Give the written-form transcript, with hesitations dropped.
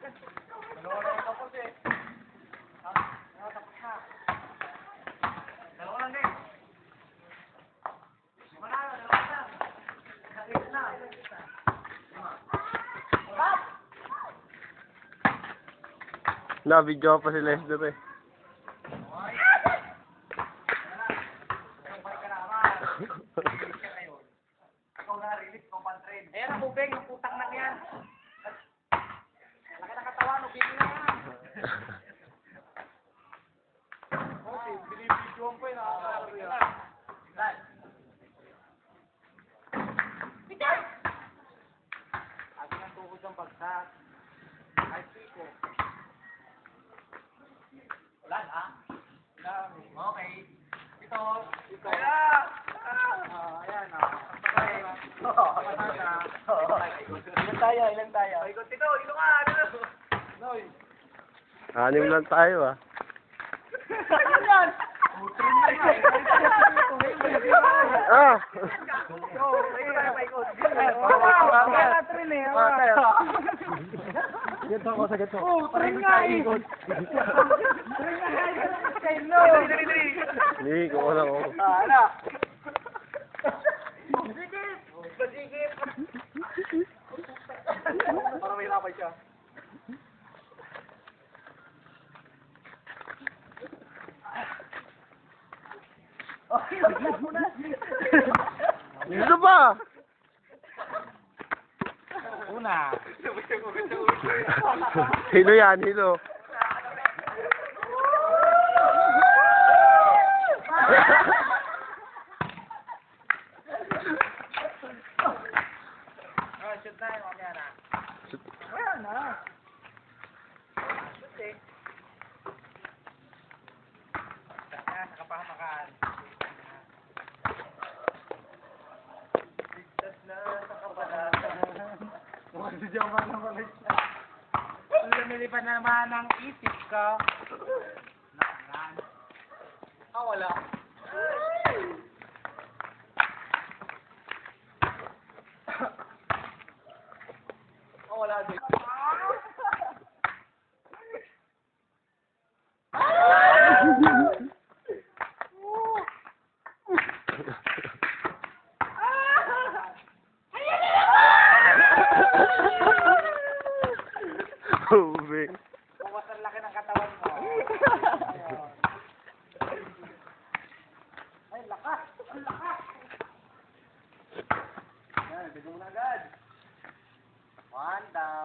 Dalawa na yung tapos eh. Tapos na. Dalawa lang eh. Manalo, dalawa lang. Nakita na. Na-video pa si Lester eh. Ikaw na release ng pan-train. Ayan ang bubeg, ng putang na yan. Laki na katawan, ubigin na yan. Okay, binibidyoan ko yun. Nakakarabi yan. Dad. Peter! Akin ang tukod ng bagsak. Ay, Pico. Wala na. Okay. Ito. Kaya! Ayan na. Ilan tayo? Ikot ito nga. Noy. Anim lang tayo ah. Ano yan? Mutrin na yan. Ah! Ganto ako sa ganto. Trin nga eh. Trin nga eh. Hindi, kuha lang ako. Ano? Basigit! Basigit! Para may lapay siya. Okay, biglas mo na. Dito pa! Una. Sino yan? Sino? Shoot na yun, mamaya na. Wala na. Shoot eh. Kaya, nakapahamakan. Bigtas na sa kabalatan. Huwag si Jaman na balik na. Lumilipad na naman ang isip ko. Nakangan. Ah, wala. Oh, wala din. Ube. Bukas ang laki ng katawan mo. Ay, lakas! Ang lakas! Yan, bigyan mo na agad. One down.